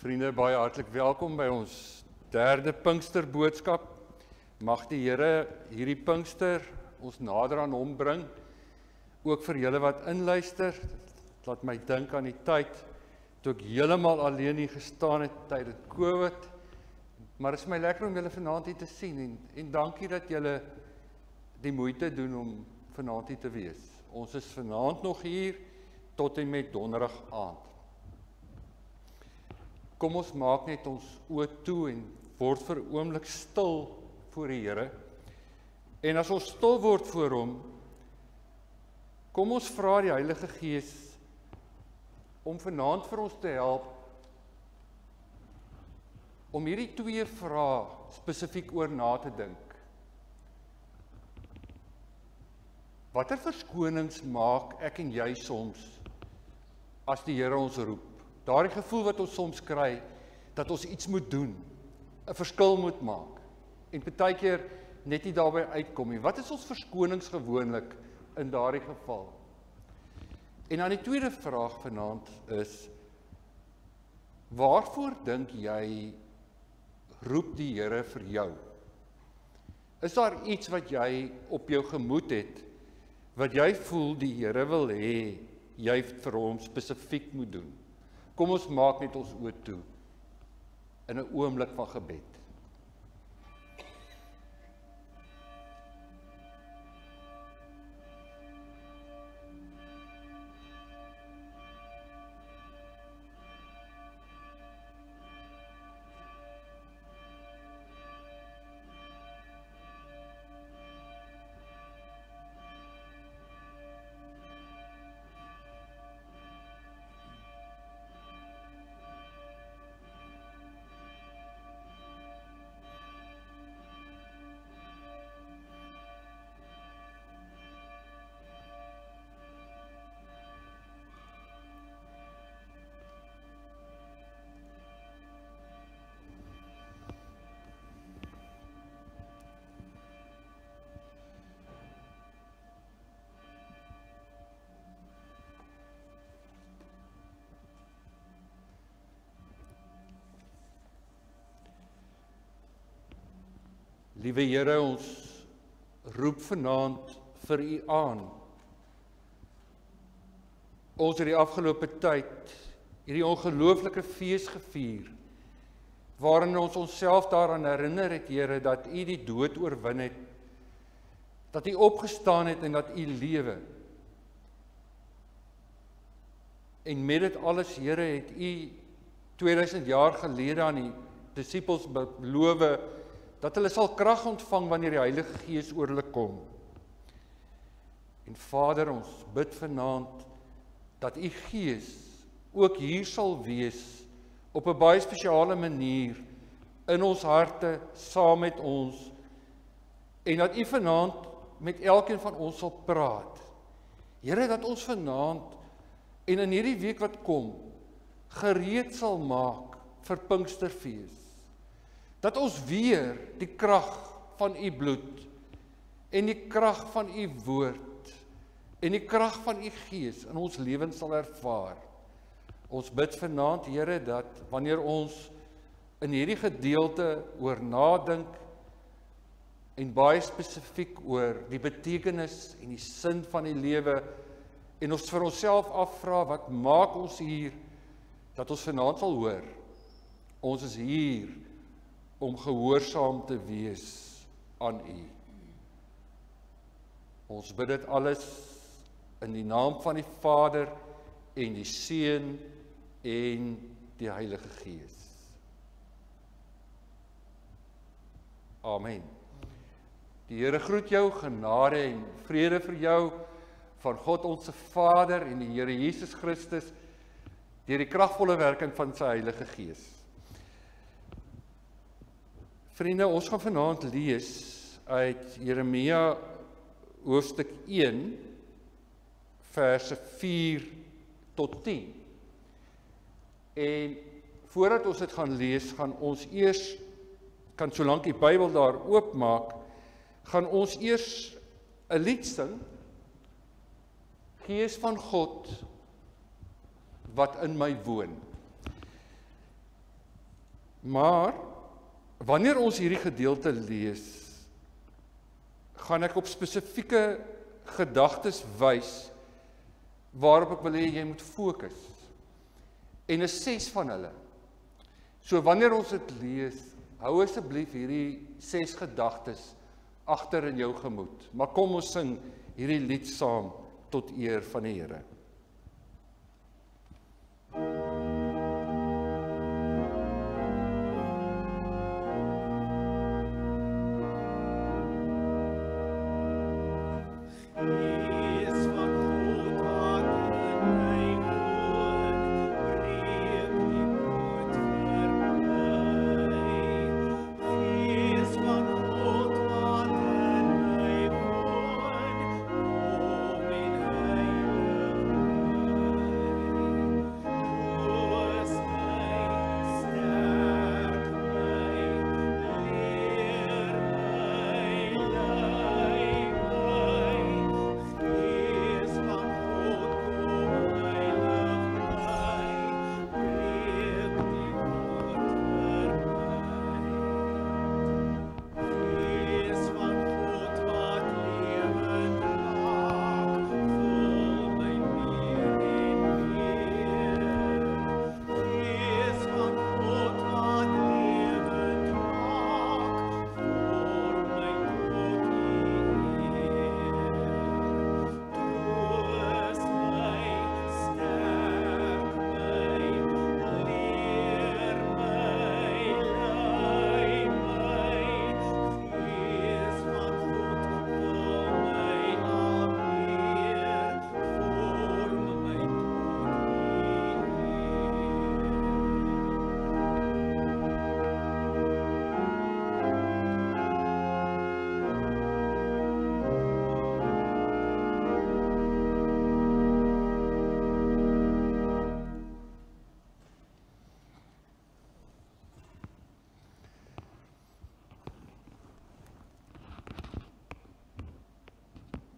Vriende, baie hartlik welkom by ons derde Pinksterboodskap. Mag die Here hierdie Pinkster ons nader aan hom bring. Ook vir julle wat inluister, laat my dink aan die tyd toe ek heeltemal alleen hier gestaan het tydens COVID. Maar dit is my lekker om julle vanaand hier te sien en dankie dat julle die moeite doen om vanaand hier te wees. Ons is vanaand nog hier tot en met donderdag aand. Kom ons maak net ons oë toe en word vir 'n oomblik stil voor die Here. En as ons stil word voor hom, kom ons vra die Heilige Gees om vanaand vir ons te help om hierdie twee vrae spesifiek oor na te dink. Watter verskonings maak ek en jy soms as die Here ons roep? Daardie gevoel wat ons soms kry, dat ons iets moet doen, 'n verskil moet maak, en partykeer net nie daarby uitkom nie. Wat is ons verskonings gewoonlik in daardie geval? En dan die tweede vraag vanaand is, waarvoor dink jy roep die Here vir jou? Is daar iets wat jy op jou gemoed het, wat jy voel die Here wil hê, jy vir hom spesifiek moet doen? Kom ons maak net ons oë toe in 'n oomblik van gebed. Liewe Here, ons roep vanaand vir U aan. Ons het die afgelope tyd hierdie ongelooflike fees gevier, waarin ons onsself daaraan herinner het, Here, dat U die dood oorwin het, dat U opgestaan het en dat U lewe. En met dit alles, Here, het U 2000 jaar gelede aan die disippels beloof dat hulle sal krag ontvang wanneer die Heilige Gees oor hulle kom. En Vader, ons bid vanaand dat U Gees ook hier sal wees op 'n baie spesiale manier in ons harte, saam met ons, en dat U vanaand met elkeen van ons sal praat. Here, dat ons vanaand en in hierdie week wat kom, gereed sal maak vir Pinksterfees. Dat ons weer die krag van U bloed en die krag van U woord en die krag van U Gees in ons lewens sal ervaar. Ons bid vanaand, Here, dat wanneer ons in hierdie gedeelte oor nadink en baie spesifiek oor die betekenis en die sin van die lewe en ons vir onsself afvra, wat maak ons hier, dat ons vanaand sal hoor, ons is hier om gehoorsaam te wees aan U. Ons bid dit alles in die naam van die Vader en die Seun en die Heilige Gees. Amen. Die Here groet jou, genade en vrede vir jou van God ons Vader en die Here Jesus Christus deur die kragvolle werking van sy Heilige Gees. Vriende, ons gaan vanaand lees uit Jeremia hoofstuk 1, verse 4 tot 10. En voordat ons dit gaan lees, gaan ons eers, kan solank die Bybel daar oopmaak, gaan ons eers 'n lied sing, Gees van God wat in my woon. Maar wanneer ons hierdie gedeelte lees, gaan ek op spesifieke gedagtes wys waarop ek wil hê jy moet fokus. En is 6 van hulle. So wanneer ons dit lees, hou asseblief hierdie 6 gedagtes agter in jou gemoed. Maar kom ons sing hierdie lied saam tot eer van die Here.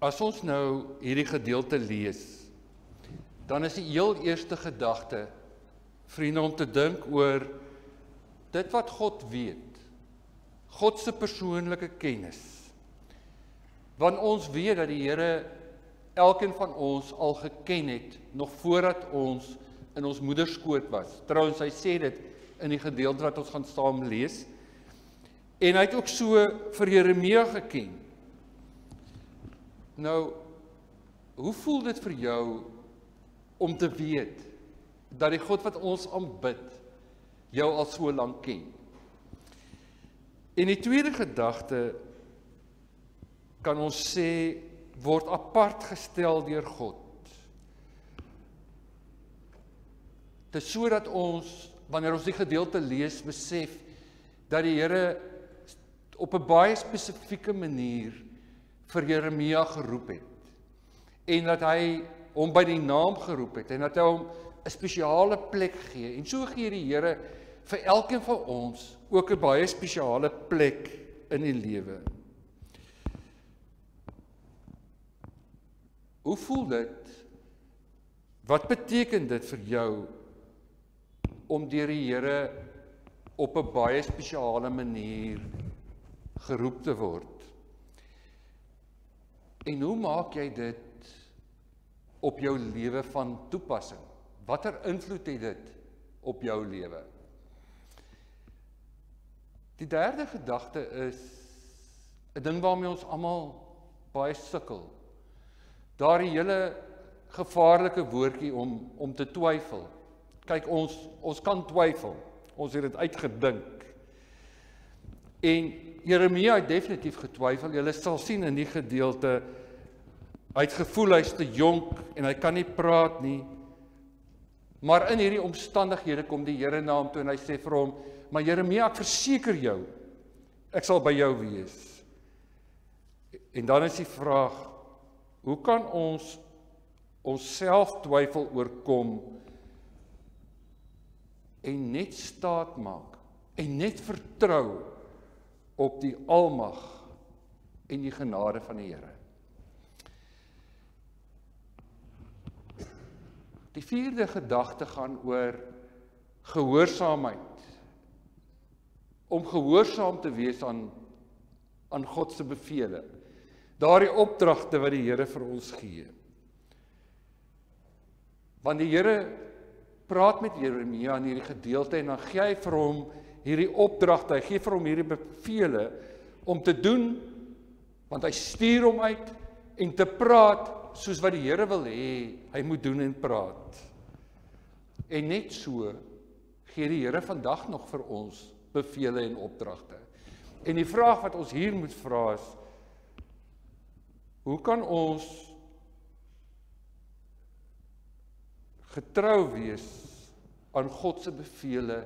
As ons nou hierdie gedeelte lees, dan is die heel eerste gedagte, vriende, om te dink oor dit wat God weet, God se persoonlike kennis. Want ons weet dat die Here elkeen van ons al geken het, nog voordat ons in ons moederskoot was. Trouwens, hy sê dit in die gedeelte wat ons gaan saam lees. En hy het ook so vir Jeremia geken. Nou, hoe voel dit vir jou om te weet dat die God wat ons aanbid jou al so lank ken? En die tweede gedagte kan ons sê word apart gestel deur God. Dit is sodat ons, wanneer ons die gedeelte lees, besef dat die Here op 'n baie spesifieke manier vir Jeremia geroep het, en dat hy hom by die naam geroep het, en dat hy hom 'n spesiale plek gee, en so gee die Here vir elkeen van ons ook 'n baie spesiale plek in die lewe. Hoe voel dit? Wat beteken dit vir jou om deur die Here op 'n baie spesiale manier geroep te word? En hoe maak jy dit op jou lewe van toepassing? Watter invloed het dit op jou lewe? Die derde gedagte is 'n ding waarmee ons almal baie sukkel. Daardie hele gevaarlike woordjie om te twyfel. Kyk, ons kan twyfel. Ons het dit uitgedink. En Jeremia het definitief getwyfel. Julle sal sien in die gedeelte, hy het gevoel hy's te jonk en hy kan nie praat nie. Maar in hierdie omstandighede kom die Here na hom toe en hy sê vir hom, maar Jeremia, ek verseker jou, ek sal by jou wees. En dan is die vraag, hoe kan ons onsself twyfel oorkom en net staat maak en net vertrou op die almag en die genade van die Here? Die vierde gedagte gaan oor gehoorsaamheid om gehoorsaam te wees aan God se bevele. Daardie opdragte wat die Here vir ons gee. Want die Here praat met Jeremia in hierdie gedeelte en dan gee hy vir hom hierdie opdragte, hy gee vir hom hierdie bevele om te doen, want hy stuur hom uit en te praat soos wat die Here wil hê, hy moet doen en praat. En net so gee die Here vandag nog vir ons bevele en opdragte. En die vraag wat ons hier moet vra is, hoe kan ons getrou wees aan God se bevele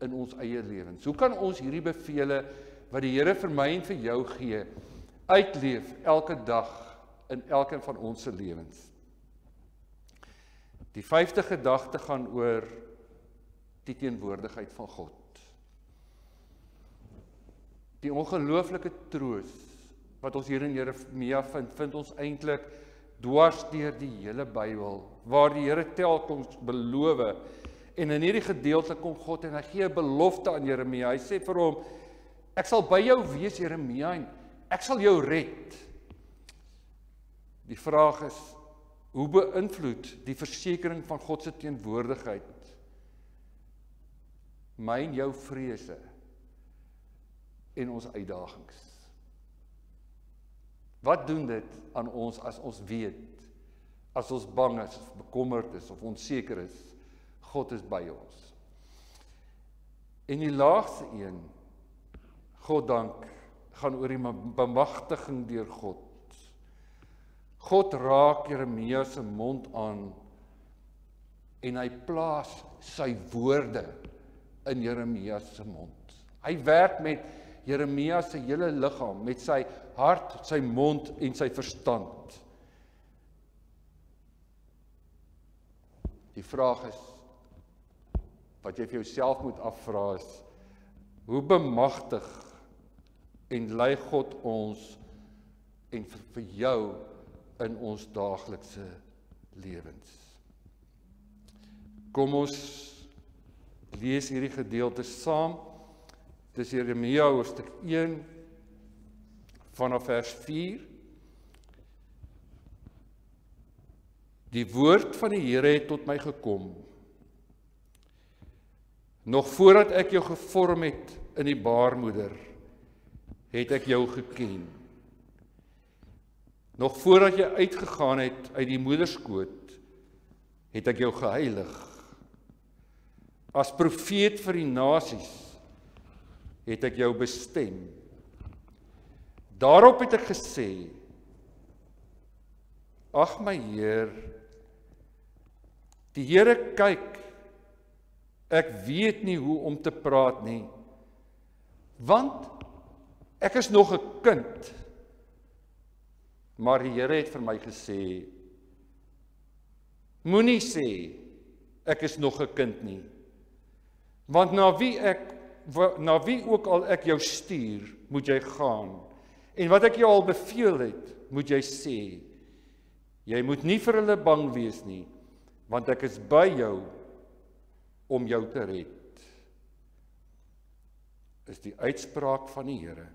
in ons eie lewens? Hoe kan ons hierdie bevele wat die Here vir my en vir jou gee, uitleef elke dag in elkeen van ons se lewens? Die 5de gedagte gaan oor die teenwoordigheid van God. Die ongelooflike troos wat ons hier in Jeremia vind ons eintlik dwars deur die hele Bybel, waar die Here telkens beloof, en in hierdie gedeelte kom God en hy gee 'n belofte aan Jeremia. Hy sê vir hom, ek sal by jou wees, Jeremia, en ek sal jou red. Die vraag is, hoe beïnvloed die versekering van God se teenwoordigheid my en jou vrese en ons uitdagings? Wat doen dit aan ons as ons weet, as ons bang is, of bekommerd is, of onseker is, God is by ons? En die laagste een, God dank, gaan oor die bemagtiging deur God. God raak Jeremia se mond aan en hy plaas sy woorde in Jeremia se mond. Hy werk met Jeremia se hele liggaam, met sy hart, sy mond en sy verstand. Die vraag is, wat jy vir jouself moet afvra is, hoe bemagtig en lei God ons en vir jou in ons daaglikse lewens? Kom ons lees hierdie gedeelte saam. Dis Jeremia hoofstuk 1 vanaf vers 4. Die woord van die Here het tot my gekom. Nog voordat ek jou gevorm het in die baarmoeder, het ek jou geken. Nog voordat jy uitgegaan het uit die moederskoot, het ek jou geheilig. As profeet vir die nasies, het ek jou bestem. Daarop het ek gesê, ag my Heer, die Here kyk, ek weet nie hoe om te praat nie, want ek is nog 'n kind. Maar die Here het vir my gesê, moenie sê, ek is nog 'n kind nie, want na wie ook al ek jou stuur, moet jy gaan, en wat ek jou al beveel het, moet jy sê, jy moet nie vir hulle bang wees nie, want ek is by jou om jou te red. Is die uitspraak van die Here.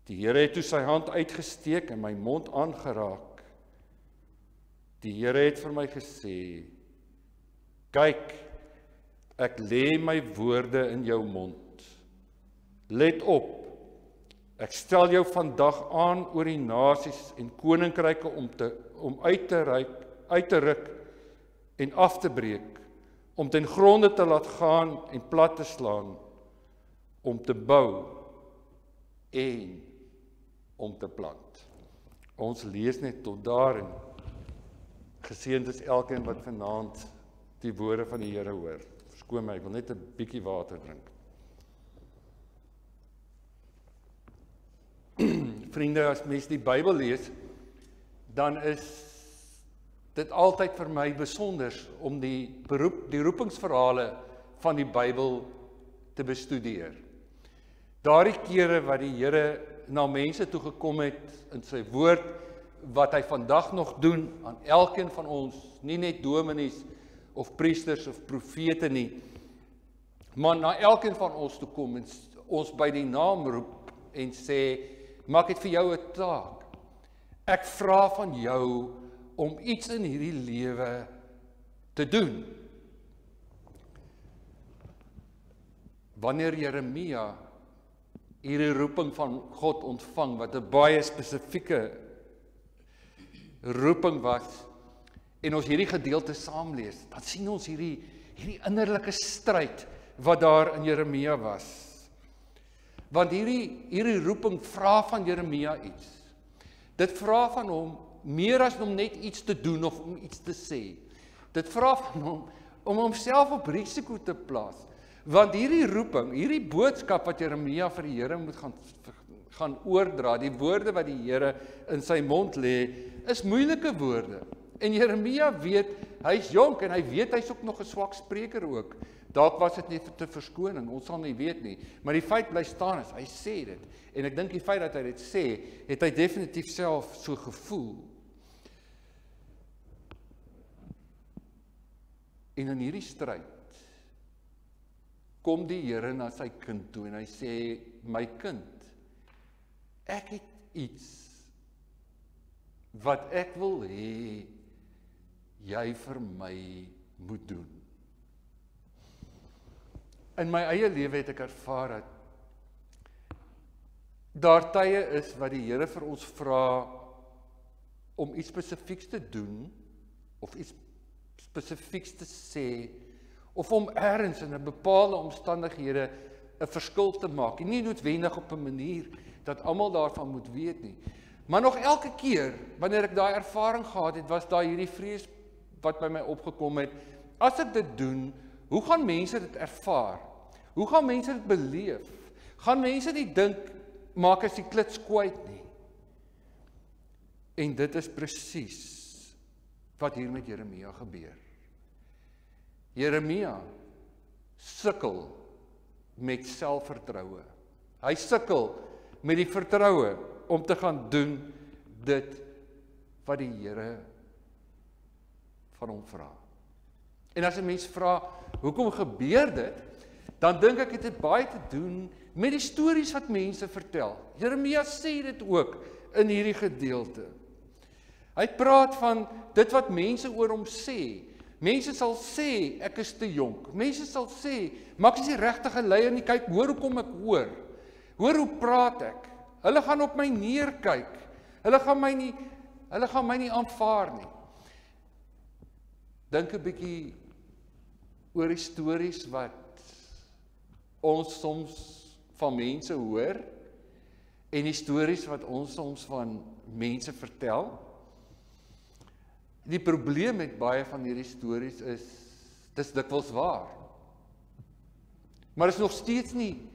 Die Here het toe sy hand uitgesteek en my mond aangeraak. Die Here het vir my gesê, kyk, ek lê my woorde in jou mond. Let op, ek stel jou vandag aan oor die nasies en koninkryke om uit te ruk en af te breek, om ten gronde te laat gaan en plat te slaan, om te bou en om te plant. Ons lees net tot daar en geseënd is elkeen wat vanaand die woorde van die Here hoor. Verskoon my, ek wil net 'n bietjie water drink. Vriende, as mens die Bybel lees, dan is dit altyd vir my besonder om die roepingsverhale van die Bybel te bestudeer. Daardie kere wat die Here na mense toe gekom het in sy woord, wat hy vandag nog doen aan elkeen van ons, nie net dominees of priesters of profete nie, maar na elkeen van ons toe kom en ons by die naam roep en sê, maar ek het vir jou 'n taak. Ek vra van jou om iets in hierdie lewe te doen. Wanneer Jeremia hierdie roeping van God ontvang, wat 'n baie spesifieke roeping was, en ons hierdie gedeelte saamlees, dan sien ons hierdie innerlike stryd wat daar in Jeremia was. Want hierdie roeping vra van Jeremia iets. Dit vra van hom meer as om net iets te doen of om iets te sê. Dit vra van hom om homself op risiko te plaas. Want hierdie roeping, hierdie boodskap wat Jeremia vir die Here moet gaan oordra, die woorde wat die Here in sy mond lê, is moeilike woorde. En Jeremia weet, hy's jonk en hy weet hy's ook nog 'n swak spreker ook. Dalk was dit net te verskoning, ons sal nie weet nie. Maar die feit bly staan is, hy sê dit. En ek dink die feit dat hy dit sê, het hy definitief self so gevoel. En in hierdie stryd kom die Here na sy kind toe en hy sê, my kind, ek het iets wat ek wil hê jy vir my moet doen. In my eie lewe het ek ervaar dat daar tye is wat die Here vir ons vra om iets spesifieks te doen of iets spesifieks te sê of om ergens in 'n bepaalde omstandighede 'n verskil te maak. Nie noodwendig op 'n manier dat almal daarvan moet weet nie. Maar nog elke keer wanneer ek daai ervaring gehad het, was daar hierdie vrees wat by my opgekom het. As ek dit doen, hoe gaan mense dit ervaar? Hoe gaan mense dit beleef? Gaan mense nie dink maak as die klits kwyt nie? En dit is presies wat hier met Jeremia gebeur. Jeremia sukkel met selfvertroue. Hy sukkel met die vertroue om te gaan doen dit wat die Here van hom vra. En as 'n mens vra, hoekom gebeur dit? Dan dink ek het baie te doen met die stories wat mense vertel. Jeremia sê dit ook in hierdie gedeelte. Hy praat van dit wat mense oor hom sê. Mense sal sê, ek is te jonk. Mense sal sê, maar ek is die regtige leier nie, kyk, hoor hoe kom ek hoor. Hoor hoe praat ek. Hulle gaan op my neerkyk. Hulle gaan my nie aanvaar nie. Dink 'n bietjie oor die stories wat ons soms van mense hoor en die stories wat ons soms van mense vertel. Die probleem met baie van hierdie stories is, dis dikwels waar. Maar is nog steeds nie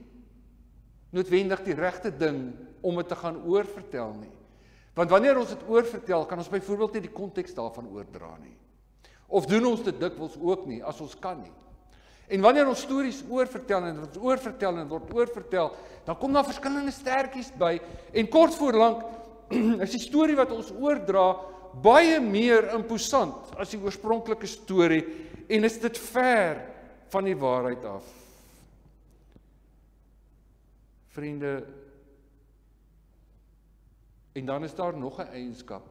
noodwendig die regte ding om dit te gaan oorvertel nie. Want wanneer ons dit oorvertel, kan ons byvoorbeeld nie die konteks daarvan oordra nie. Of doen ons dit dikwels ook nie, as ons kan nie. En wanneer ons stories oorvertel en word oorvertel, dan kom daar verskillende stertjies by, en kort voor lank is die storie wat ons oordra baie meer imposant as die oorspronklike storie, en is dit ver van die waarheid af. Vriende, en dan is daar nog 'n eienskap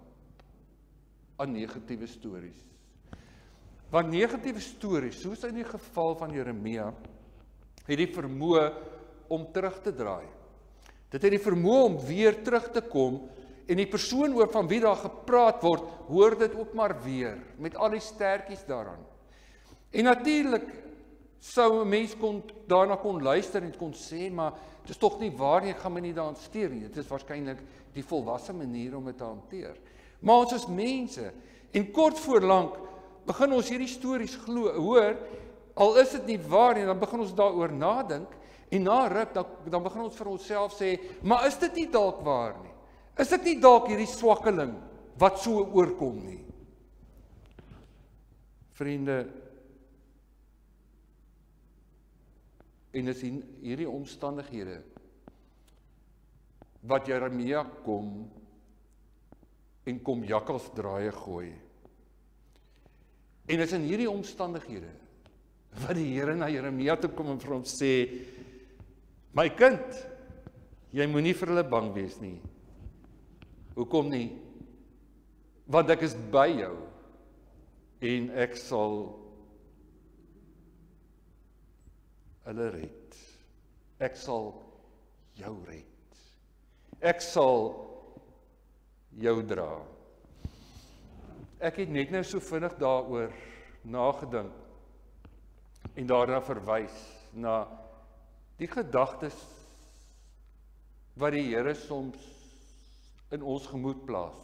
aan negatiewe stories. Want negatiewe stories, soos in die geval van Jeremia, het die vermoë om terug te draai. Dit het die vermoë om weer terug te kom, en die persoon oor van wie daar gepraat word, hoor dit ook maar weer, met al die stertjies daaraan. En natuurlik sou 'n mens daarna kon luister en kon sê, maar dit is tog nie waar nie, ek gaan my nie daaraan steur nie. Dit is waarskynlik die volwasse manier om dit te hanteer. Maar ons is mense, en kort voor lank begin ons hierdie stories hoor, al is dit nie waar nie, dan begin ons daaroor nadink, en na ruk, dan begin ons vir onsself sê, maar is dit nie dalk waar nie? Is dit nie dalk hierdie swakkeling wat so oorkom nie? Vriende, en is hierdie omstandighede wat Jeremia kom jakkalsdraaie gooi. En is in hierdie omstandighede wat die Here na Jeremia toe kom en vir hom sê, my kind, jy moenie vir hulle bang wees nie. Hoekom nie? Want ek is by jou en ek sal hulle red. Ek sal jou red. Ek sal jou dra. Ek het net nou so vinnig daaroor nagedink en daarna verwys na die gedagtes wat die Here soms in ons gemoed plaas.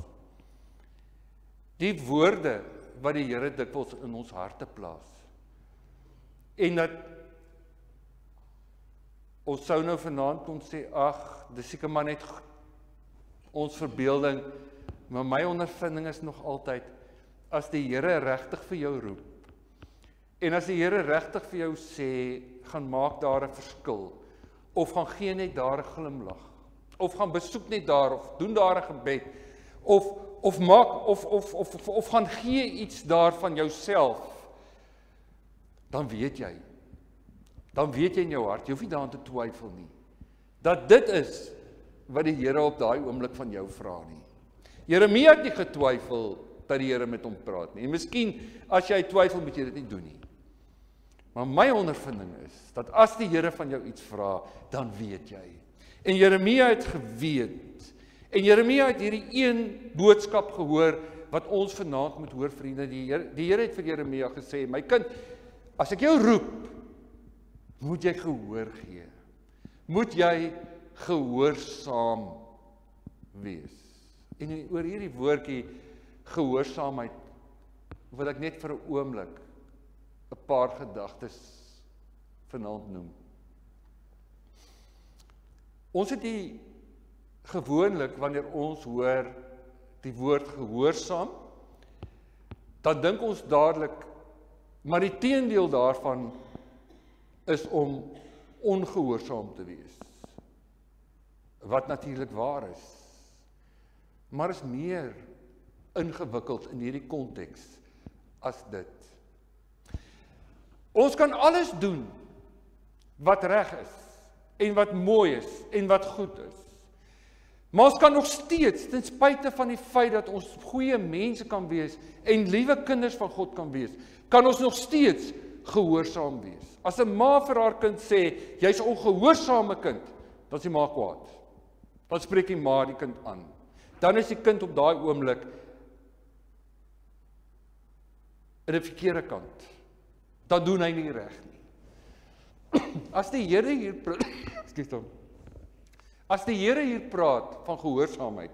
Die woorde wat die Here dikwels in ons harte plaas. En dat ons sou nou vanaand kon sê, ag, dis seker maar net ons verbeelding, maar my ondervinding is nog altyd, as die Here regtig vir jou roep, en as die Here regtig vir jou sê, gaan maak daar 'n verskil, of gaan gee net daar 'n glimlag, of gaan besoek net daar, of doen daar 'n gebed, of gaan gee iets daar van jouself, dan weet jy in jou hart, jy hoef nie daaraan te twyfel nie, dat dit is wat die Here op daai oomblik van jou vra nie. Jeremia het nie getwyfel dat die Here met hom praat nie. En miskien as jy twyfel, moet jy dit nie doen nie. Maar my ondervinding is dat as die Here van jou iets vra, dan weet jy. En Jeremia het geweet. En Jeremia het hierdie een boodskap gehoor wat ons vanaand moet hoor, vriende. Die Here het vir Jeremia gesê, my kind, as ek jou roep, moet jy gehoor gee. Moet jy gehoorsaam wees. En oor hierdie woordjie gehoorsaamheid wil ek net vir 'n oomblik 'n paar gedagtes vanaand noem. Ons het die gewoonlik wanneer ons hoor die woord gehoorsaam, dan dink ons dadelik, maar die teendeel daarvan is om ongehoorsaam te wees. Wat natuurlik waar is. Maar is meer ingewikkeld in hierdie konteks as dit. Ons kan alles doen wat reg is en wat mooi is en wat goed is. Maar ons kan nog steeds, ten spyte van die feit dat ons goeie mense kan wees en liewe kinders van God kan wees, kan ons nog steeds gehoorsaam wees. As 'n ma vir haar kind sê, jy's 'n ongehoorsame kind, dan is die ma kwaad. Dan spreek die ma die kind aan. Dan is die kind op daai oomblik in 'n verkeerde kant. Dan doen hy nie reg nie. As die Here hier As die Here hier praat van gehoorsaamheid,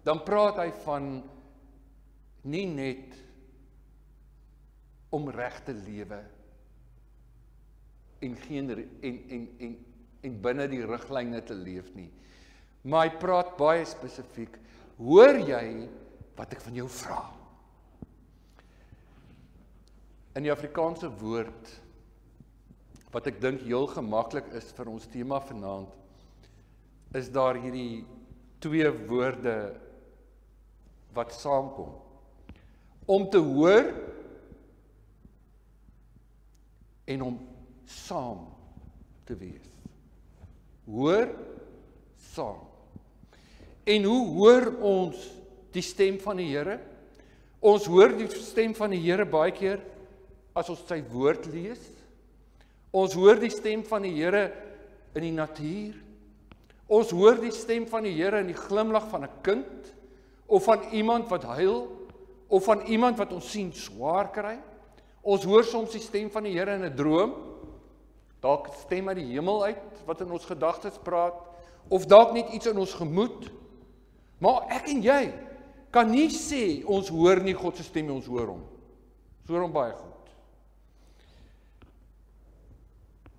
dan praat hy van nie net om reg te lewe en binne die riglyne te leef nie. Maar hy praat baie spesifiek, hoor jy wat ek van jou vra? In die Afrikaanse woord, wat ek dink heel gemaklik is vir ons tema vanaand, is daar hierdie twee woorde wat saamkom. Om te hoor en om saam te wees. Hoor, saam. En hoe hoor ons die stem van die Here? Ons hoor die stem van die Here baie keer as ons sy woord lees. Ons hoor die stem van die Here in die natuur. Ons hoor die stem van die Here in die glimlag van 'n kind, of van iemand wat huil, of van iemand wat ons sien swaar kry. Ons hoor soms die stem van die Here in 'n droom, dalk 'n stem uit die hemel uit, wat in ons gedagtes praat, of dalk net iets in ons gemoed. Maar ek en jy kan nie sê, ons hoor nie God se stem, ons hoor hom. Ons hoor hom baie goed.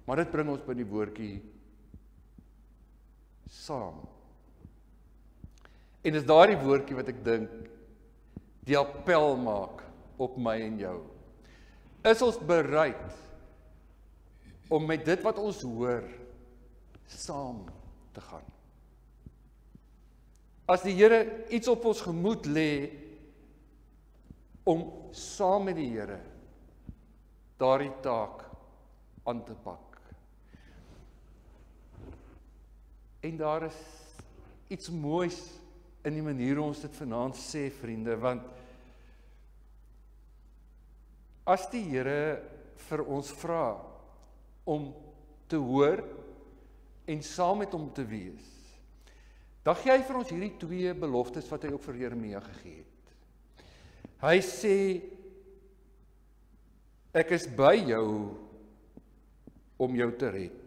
Maar dit bring ons by die woordjie saam. En dis daardie woordjie wat ek dink die appel maak op my en jou. Is ons bereid om met dit wat ons hoor saam te gaan? As die Here iets op ons gemoed lê om saam met die Here daardie taak aan te pak. En daar is iets moois in die manier hoe ons dit vanaand sê, vriende, want as die Here vir ons vra om te hoor en saam met hom te wees, dan gee hy vir ons hierdie twee beloftes wat hy ook vir Jeremia gegee het. Hy sê, ek is by jou om jou te red.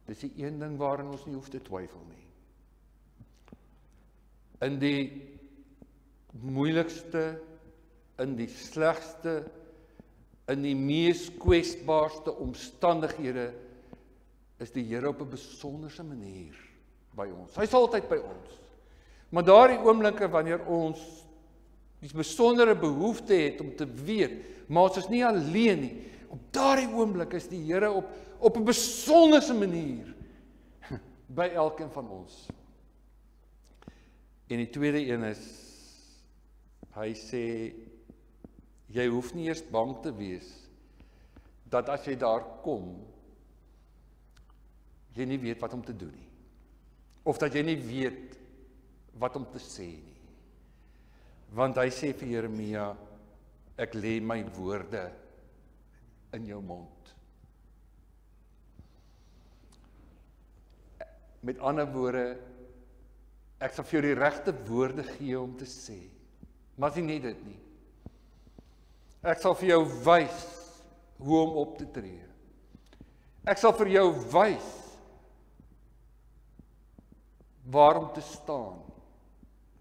Dis die een ding waarin ons nie hoef te twyfel nie. In die moeilikste, in die slegste, in die mees kwesbaarste omstandighede, is die Here op 'n besonderse manier by ons. Hy is altyd by ons. Maar daardie oomblikke wanneer ons die besondere behoefte het om te weet, maar ons is nie alleen nie. Op daardie oomblik is die Here op 'n besonderse manier by elkeen van ons. En die tweede een is, hy sê, jy hoef nie eers bang te wees, dat as jy daar kom, jy nie weet wat om te doen nie. Of dat jy nie weet wat om te sê nie. Want hy sê vir Jeremia, ek lê my woorde in jou mond. Met ander woorde, ek sal vir jou die regte woorde gee om te sê. Maar nie net dit nie. Ek sal vir jou wys hoe om op te tree. Ek sal vir jou wys waarom te staan,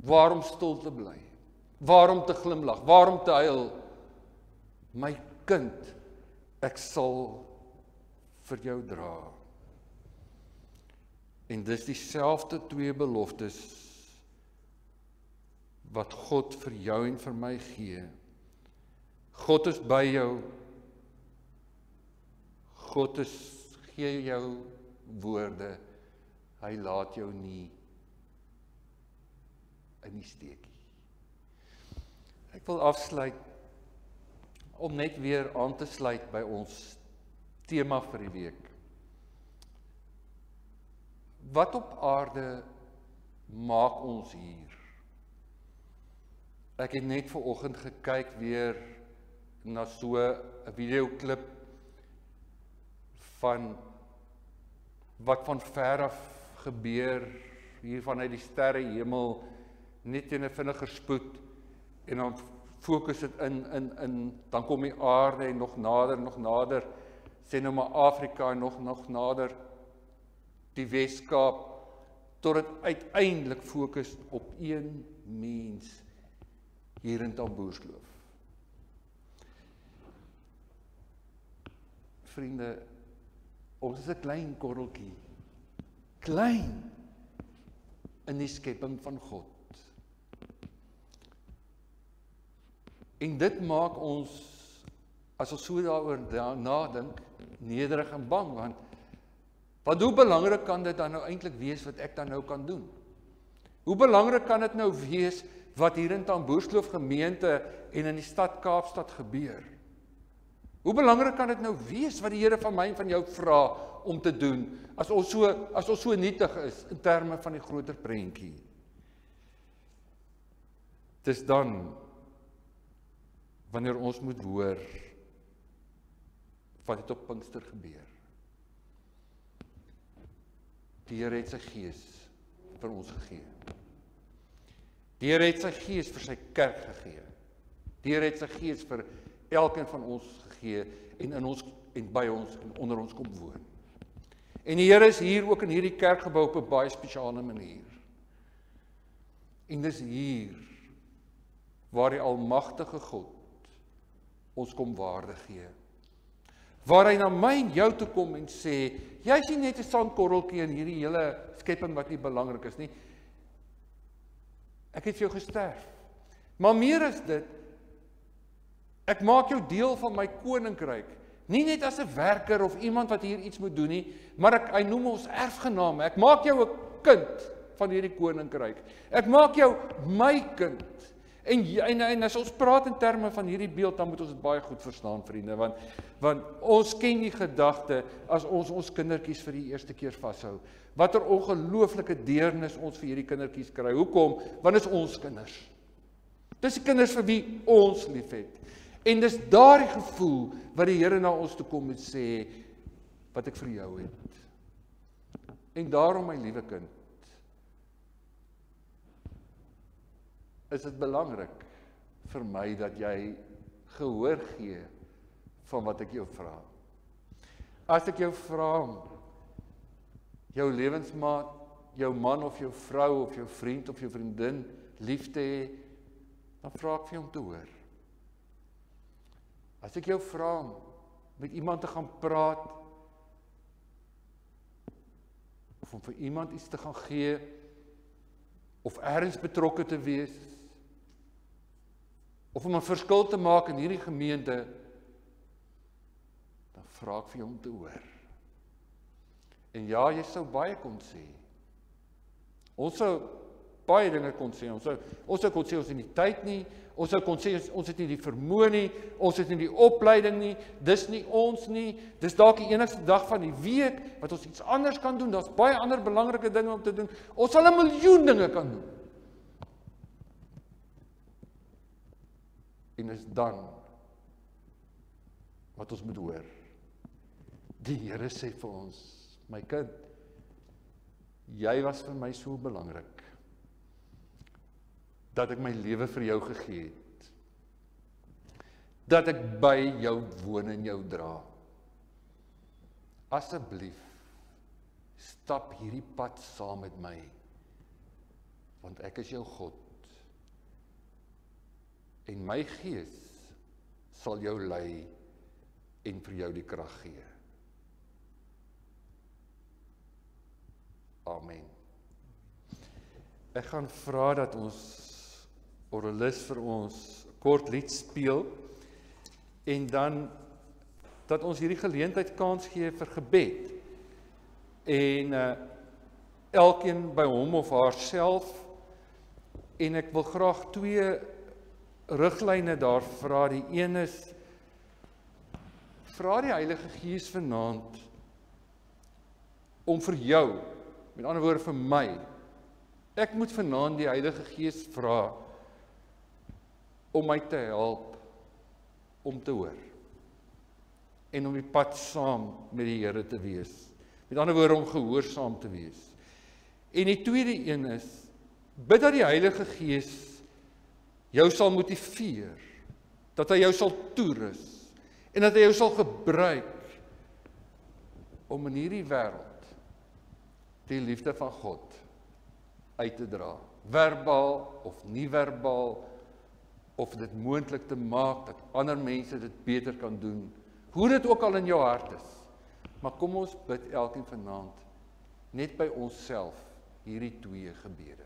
waarom stil te bly, waarom te glimlag, waarom te huil. My kind, ek sal vir jou dra. En dis dieselfde twee beloftes wat God vir jou en vir my gee. God is by jou. God gee jou woorde. Hy laat jou nie in die steekie. Ek wil afsluit om net weer aan te sluit by ons tema vir die week. Wat op aarde maak ons hier? Ek het net vanoggend gekyk weer na so 'n videoklip van wat van ver af gebeur hier vanuit die sterre hemel, net teen 'n vinniger spoed, en dan fokus dit in dan kom die aarde en nog nader, sê nou maar Afrika en nog nader, die Weskaap, tot dit uiteindelik fokus op een mens hier in Tamboerskloof. Vriende, ons is 'n klein korreltjie, klein in die skepping van God. En dit maak ons, as ons so daaroor nadink, nederig en bang, want hoe belangrik kan dit dan nou eintlik wees wat ek dan nou kan doen? Hoe belangrik kan dit nou wees wat hier in Tamboerskloof gemeente en in die stad Kaapstad gebeur? Hoe belangrik kan dit nou wees wat die Here van my en van jou vra om te doen, as ons so nietig is in terme van die groter prentjie? Dis dan wanneer ons moet hoor wat het op Pinkster gebeur. Die Here het sy gees vir ons gegee. Die Here het sy gees vir sy kerk gegee. Die Here het sy gees vir elkeen van ons gegee en in ons en by ons en onder ons kom woon. En die Here is hier ook in hierdie kerkgebou op 'n baie spesiale manier. En dis hier waar die almagtige God ons kom waarde gee. Waar hy na my en jou toe kom en sê, jy is nie net 'n sandkorreltjie in hierdie hele skepping wat nie belangrik is nie. Ek het vir jou gesterf. Maar meer is dit, ek maak jou deel van my koninkryk. Nie net as 'n werker of iemand wat hier iets moet doen nie, maar hy noem ons erfgename. Ek maak jou 'n kind van hierdie koninkryk. Ek maak jou my kind. En as ons praat in terme van hierdie beeld, dan moet ons dit baie goed verstaan, vriende, want ons ken die gedagte as ons kindertjies vir die eerste keer vashou. Watter ongelooflike deernis ons vir hierdie kindertjies kry. Hoekom? Want is ons kinders. Dis die kinders vir wie ons liefhet. En dis daardie gevoel wat die Here na ons toe kom en sê, wat ek vir jou het. En daarom, my liewe kind, is dit belangrik vir my dat jy gehoor gee van wat ek jou vra. As ek jou vra om jou lewensmaat, jou man of jou vrou of jou vriend of jou vriendin lief te hê, dan vra ek vir jou om te hoor. As ek jou vra om met iemand te gaan praat, of om vir iemand iets te gaan gee, of ergens betrokke te wees, of om 'n verskil te maak in hierdie gemeente, dan vra ek vir jou om te hoor. En ja, jy sou baie kon sê. Ons sou baie dinge kon sê. Ons sou kon sê ons het nie tyd nie, ons sou kon sê ons het nie die vermoë nie, ons het nie die opleiding nie, dis nie ons nie, dis dalk die enigste dag van die week wat ons iets anders kan doen, daar's baie ander belangrike dinge om te doen. Ons sal 'n miljoen dinge kan doen. En is dan wat ons moet hoor. Die Here sê vir ons, my kind, jy was vir my so belangrik, dat ek my lewe vir jou gegee het, dat ek by jou woon en jou dra. Asseblief, stap hierdie pad saam met my, want ek is jou God, en my Gees sal jou lei en vir jou die krag gee. Amen. Ek gaan vra dat ons orgelis vir ons kort lied speel, en dan dat ons hierdie geleentheid kans gee vir gebed, en elkeen by hom of haarself, en ek wil graag 2 riglyne daar vra. Die een is, vra die Heilige Gees vanaand om vir jou, met ander woorde vir my, ek moet vanaand die Heilige Gees vra om my te help om te hoor en om die pad saam met die Here te wees. Met ander woorde om gehoorsaam te wees. En die tweede een is, bid dat die Heilige Gees jou sal motiveer, dat hy jou sal toerus en dat hy jou sal gebruik om in hierdie wêreld die liefde van God uit te dra. Verbaal of nie verbaal, of dit moontlik te maak dat ander mense dit beter kan doen, hoe dit ook al in jou hart is. Maar kom ons bid elkeen vanaand net by onsself hierdie 2 gebede.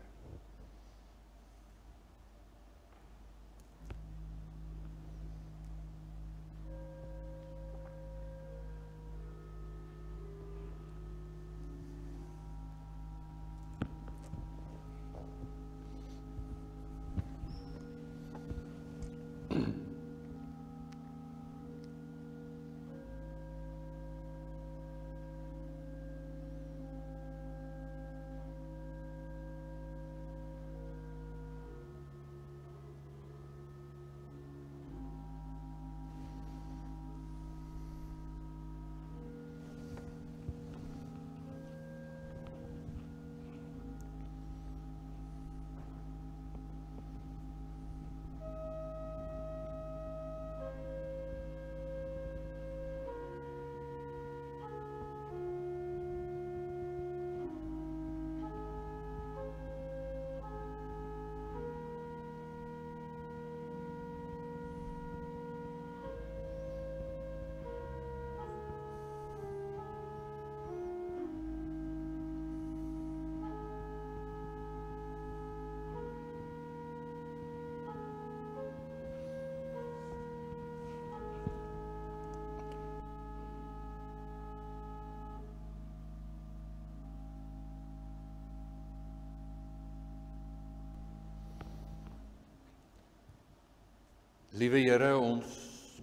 Liewe Here, ons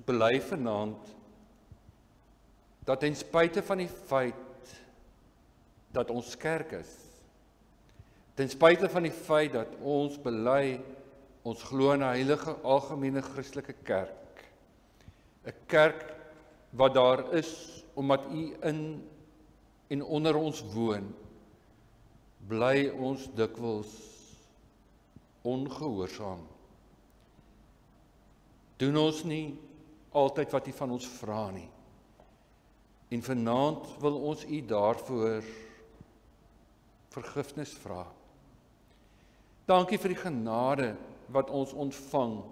bely vanaand dat ten spyte van die feit dat ons kerk is, ten spyte van die feit dat ons bely, ons glo in 'n heilige algemene Christelike kerk, 'n kerk wat daar is omdat U in en onder ons woon, bly ons dikwels ongehoorsaam. Doen ons nie altyd wat U van ons vra nie. En vanaand wil ons U daarvoor vergifnis vra. Dankie vir die genade wat ons ontvang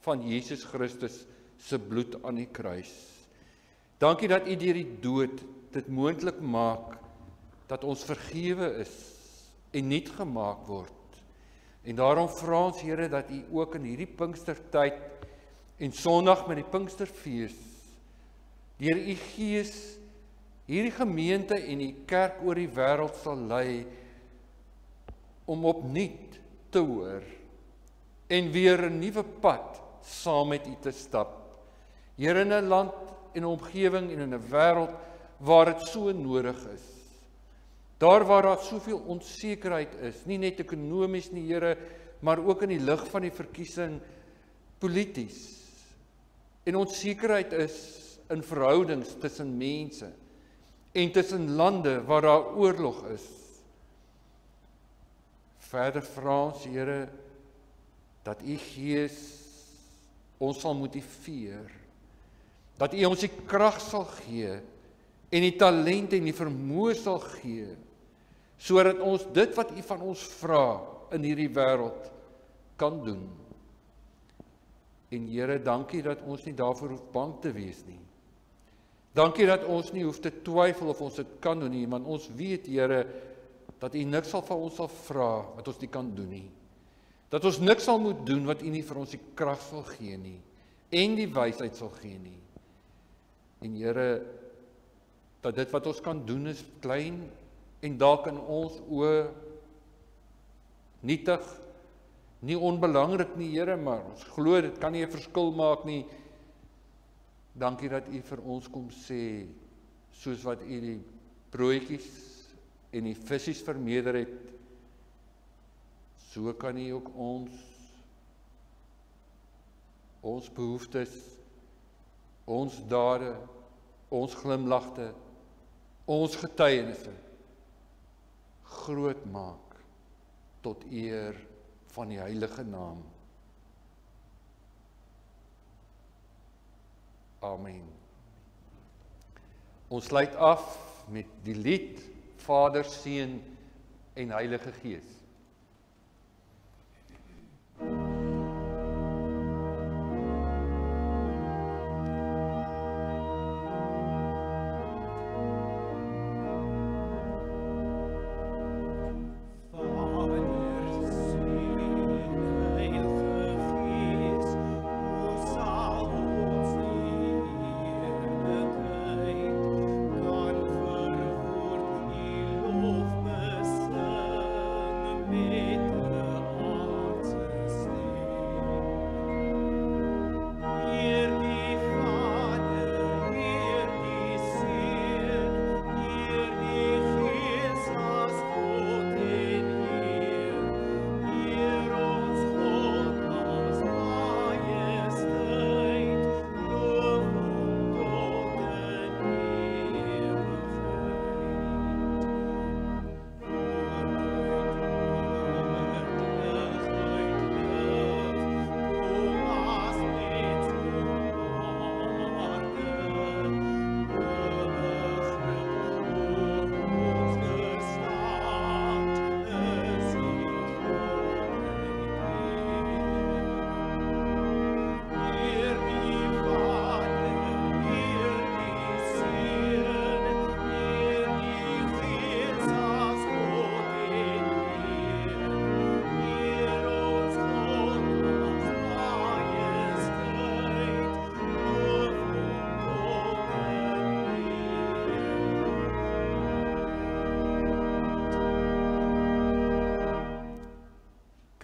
van Jesus Christus se bloed aan die kruis. Dankie dat U deur die dood dit moontlik maak dat ons vergewe is en nuut gemaak word. En daarom vra ons Here dat U ook in hierdie Pinkstertyd en Sondag met die Pinksterfees deur U Gees hierdie gemeente en die kerk oor die wêreld sal lei om opnuut te hoor en weer 'n nuwe pad saam met U te stap. Here, in 'n land en 'n omgewing en in 'n wêreld waar dit so nodig is. Daar waar daar soveel onsekerheid is, nie net ekonomies nie, Here, maar ook in die lig van die verkiesing polities. En onsekerheid is in verhoudings tussen mense en tussen lande waar daar oorlog is. Verder vra ons, Here, dat U Gees ons sal motiveer, dat U ons die krag sal gee en die talent en die vermoë sal gee, sodat ons dit wat U van ons vra in hierdie wêreld kan doen. En Here, dankie dat ons nie daarvoor hoef bang te wees nie. Dankie dat ons nie hoef te twyfel of ons dit kan doen nie, want ons weet, Here, dat U niks sal van ons sal vra wat ons nie kan doen nie. Dat ons niks sal moet doen wat U nie vir ons die krag sal gee nie, en die wysheid sal gee nie. En Here, dat dit wat ons kan doen is klein en dalk in ons oë nietig, nie onbelangrik nie, Here, maar ons glo dit kan nie 'n verskil maak nie. Dankie dat U vir ons kom sê, soos wat U die broodjies en die visse vermeerder het, so kan U ook ons behoeftes, ons dade, ons glimlagte, ons getuienisse groot maak tot eer van die heilige naam. Amen. Ons sluit af met die lied Vader, Seun en Heilige Gees.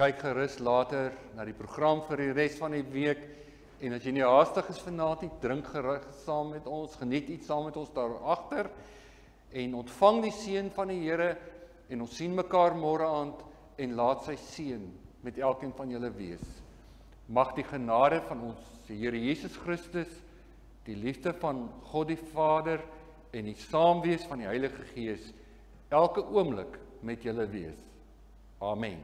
Kyk gerus later na die program vir die res van die week. En as jy nie haastig is vanaand nie, drink gerus saam met ons, geniet iets saam met ons daar agter en ontvang die seën van die Here en ons sien mekaar môre aand en laat sy seën met elkeen van julle wees. Mag die genade van ons Here Jesus Christus, die liefde van God die Vader en die saamwees van die Heilige Gees elke oomblik met julle wees. Amen.